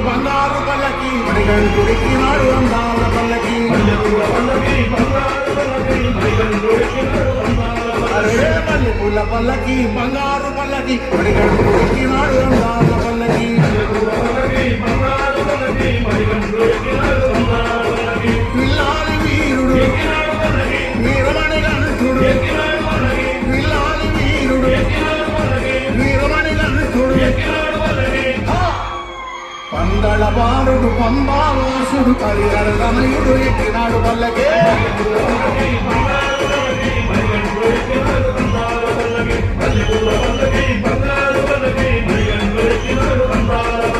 బంగారు పల్లకి మణికంఠుడికినాడు అందాల పల్లకి అరే మల్లెపూల పల్లకి బంగారు పల్లకి మణికంఠుడికినాడు అందాల పల్లకి పిల్లాలి వీరుడు వీరమణి గంధుడు పిల్లాలి వీరుడు వీరమణి గంధుడు పందళ బాలుడు పంబావాసుడు పరిహరమయుడు ఎక్కినాడు పల్లకే బంగారు